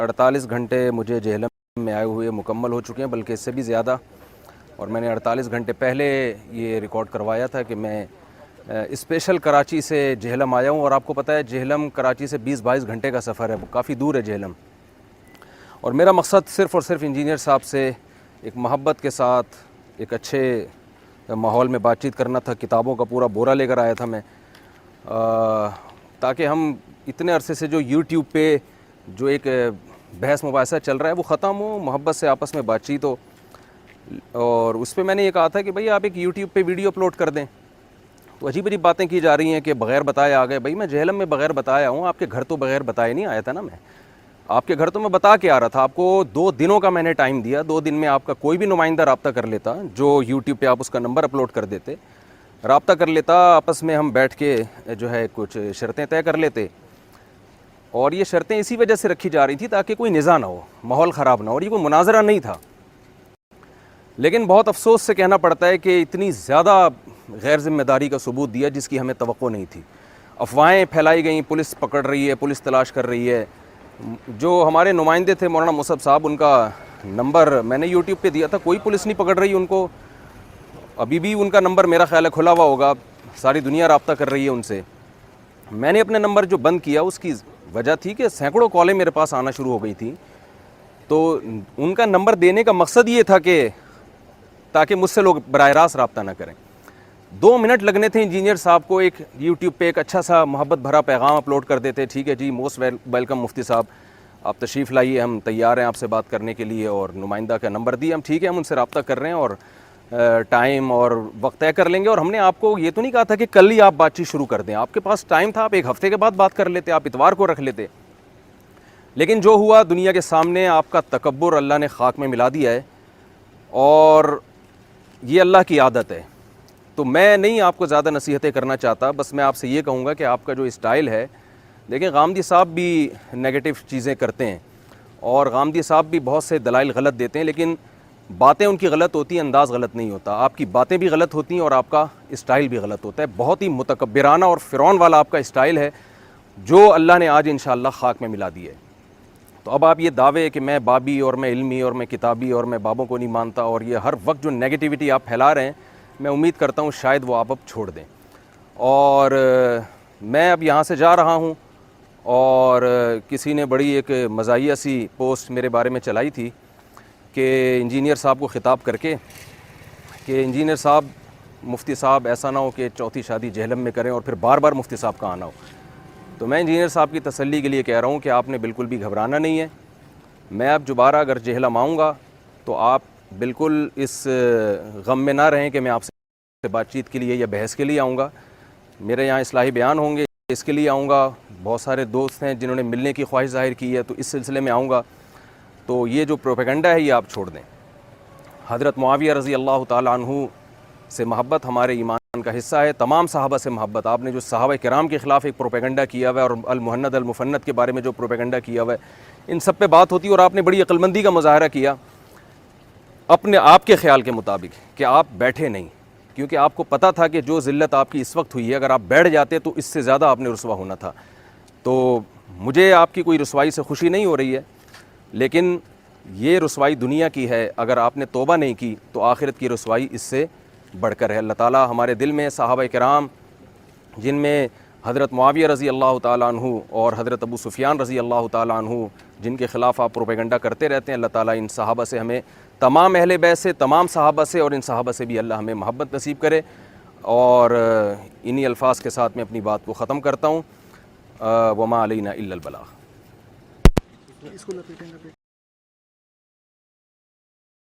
48 گھنٹے مجھے جہلم میں آئے ہوئے مکمل ہو چکے ہیں، بلکہ اس سے بھی زیادہ. اور میں نے 48 گھنٹے پہلے یہ ریکارڈ کروایا تھا کہ میں اسپیشل کراچی سے جہلم آیا ہوں. اور آپ کو پتہ ہے جہلم کراچی سے 20-22 گھنٹے کا سفر ہے، کافی دور ہے جہلم. اور میرا مقصد صرف اور صرف انجینئر صاحب سے ایک محبت کے ساتھ ایک اچھے ماحول میں بات چیت کرنا تھا. کتابوں کا پورا بورا لے کر آیا تھا میں، تاکہ ہم اتنے عرصے سے جو یوٹیوب پہ جو ایک بحث مباحثہ چل رہا ہے وہ ختم ہو، محبت سے آپس میں بات چیت ہو. اور اس پہ میں نے یہ کہا تھا کہ بھئی آپ ایک یوٹیوب پہ ویڈیو اپلوڈ کر دیں. تو عجیب عجیب باتیں کی جا رہی ہیں کہ بغیر بتائے آ گئے. بھئی میں جہلم میں بغیر بتایا ہوں، آپ کے گھر تو بغیر بتائے نہیں آیا تھا نا. میں آپ کے گھر تو میں بتا کے آ رہا تھا. آپ کو 2 دنوں کا میں نے ٹائم دیا. 2 دن میں آپ کا کوئی بھی نمائندہ رابطہ کر لیتا، جو یوٹیوب پہ آپ اس کا نمبر اپلوڈ کر دیتے، رابطہ کر لیتا، آپس میں ہم بیٹھ کے جو ہے کچھ شرطیں طے کر لیتے. اور یہ شرطیں اسی وجہ سے رکھی جا رہی تھی تاکہ کوئی نزاع نہ ہو، ماحول خراب نہ ہو. اور یہ کوئی مناظرہ نہیں تھا. لیکن بہت افسوس سے کہنا پڑتا ہے کہ اتنی زیادہ غیر ذمہ داری کا ثبوت دیا جس کی ہمیں توقع نہیں تھی. افواہیں پھیلائی گئیں، پولیس پکڑ رہی ہے، پولیس تلاش کر رہی ہے. جو ہمارے نمائندے تھے مولانا مصعب صاحب، ان کا نمبر میں نے یوٹیوب پہ دیا تھا، کوئی پولیس نہیں پکڑ رہی ان کو. ابھی بھی ان کا نمبر میرا خیال ہے کھلا ہوا ہوگا، ساری دنیا رابطہ کر رہی ہے ان سے. میں نے اپنے نمبر جو بند کیا اس کی وجہ تھی کہ سینکڑوں کالیں میرے پاس آنا شروع ہو گئی تھیں. تو ان کا نمبر دینے کا مقصد یہ تھا کہ تاکہ مجھ سے لوگ براہ راست رابطہ نہ کریں. 2 منٹ لگنے تھے انجینئر صاحب کو ایک یوٹیوب پہ ایک اچھا سا محبت بھرا پیغام اپلوڈ کر دیتے. ٹھیک ہے جی، موسٹ ویلکم مفتی صاحب، آپ تشریف لائیے، ہم تیار ہیں آپ سے بات کرنے کے لیے. اور نمائندہ کا نمبر دیا ہم، ٹھیک ہے ہم ان سے رابطہ کر رہے ہیں اور ٹائم اور وقت طے کر لیں گے. اور ہم نے آپ کو یہ تو نہیں کہا تھا کہ کل ہی آپ بات چیت شروع کر دیں. آپ کے پاس ٹائم تھا، آپ 1 ہفتے کے بعد بات کر لیتے، آپ اتوار کو رکھ لیتے. لیکن جو ہوا دنیا کے سامنے آپ کا تکبر اللہ نے خاک میں ملا دیا ہے. اور یہ اللہ کی عادت ہے. تو میں نہیں آپ کو زیادہ نصیحتیں کرنا چاہتا، بس میں آپ سے یہ کہوں گا کہ آپ کا جو اسٹائل ہے، دیکھیں غامدی صاحب بھی نیگیٹو چیزیں کرتے ہیں اور غامدی صاحب بھی بہت سے دلائل غلط دیتے ہیں، لیکن باتیں ان کی غلط ہوتی ہیں، انداز غلط نہیں ہوتا. آپ کی باتیں بھی غلط ہوتی ہیں اور آپ کا اسٹائل بھی غلط ہوتا ہے. بہت ہی متکبرانہ اور فرعون والا آپ کا اسٹائل ہے جو اللہ نے آج انشاءاللہ خاک میں ملا دیا ہے. تو اب آپ یہ دعوے کہ میں بابی اور میں علمی اور میں کتابی اور میں بابوں کو نہیں مانتا، اور یہ ہر وقت جو نیگیٹیوٹی آپ پھیلا رہے ہیں، میں امید کرتا ہوں شاید وہ آپ اب چھوڑ دیں. اور میں اب یہاں سے جا رہا ہوں. اور کسی نے بڑی ایک مزاحیہ سی پوسٹ میرے بارے میں چلائی تھی کہ انجینئر صاحب کو خطاب کر کے کہ انجینئر صاحب، مفتی صاحب ایسا نہ ہو کہ 4تھی شادی جہلم میں کریں اور پھر بار بار مفتی صاحب کا آنا ہو. تو میں انجینئر صاحب کی تسلی کے لیے کہہ رہا ہوں کہ آپ نے بالکل بھی گھبرانا نہیں ہے. میں اب دوبارہ اگر جہلم آؤں گا تو آپ بالکل اس غم میں نہ رہیں کہ میں آپ سے بات چیت کے لیے یا بحث کے لیے آؤں گا. میرے یہاں اصلاحی بیان ہوں گے، اس کے لیے آؤں گا. بہت سارے دوست ہیں جنہوں نے ملنے کی خواہش ظاہر کی ہے، تو اس سلسلے میں آؤں گا. تو یہ جو پروپیگنڈا ہے یہ آپ چھوڑ دیں. حضرت معاویہ رضی اللہ تعالیٰ عنہ سے محبت ہمارے ایمان کا حصہ ہے. تمام صحابہ سے محبت. آپ نے جو صحابہ کرام کے خلاف ایک پروپیگنڈا کیا ہوا ہے اور المہند المفند کے بارے میں جو پروپیگنڈا کیا ہوا ہے، ان سب پہ بات ہوتی ہے. اور آپ نے بڑی عقلمندی کا مظاہرہ کیا اپنے آپ کے خیال کے مطابق کہ آپ بیٹھے نہیں، کیونکہ آپ کو پتہ تھا کہ جو ذلت آپ کی اس وقت ہوئی ہے، اگر آپ بیٹھ جاتے تو اس سے زیادہ آپ نے رسوا ہونا تھا. تو مجھے آپ کی کوئی رسوائی سے خوشی نہیں ہو رہی ہے، لیکن یہ رسوائی دنیا کی ہے. اگر آپ نے توبہ نہیں کی تو آخرت کی رسوائی اس سے بڑھ کر ہے. اللہ تعالیٰ ہمارے دل میں صحابہ کرام، جن میں حضرت معاویہ رضی اللہ تعالیٰ عنہ اور حضرت ابو سفیان رضی اللہ تعالیٰ عنہ، جن کے خلاف آپ پروپیگنڈا کرتے رہتے ہیں، اللہ تعالیٰ ان صحابہ سے، ہمیں تمام اہل بیت سے، تمام صحابہ سے اور ان صحابہ سے بھی اللہ ہمیں محبت نصیب کرے. اور انہی الفاظ کے ساتھ میں اپنی بات کو ختم کرتا ہوں. وما علینا الا البلاغ.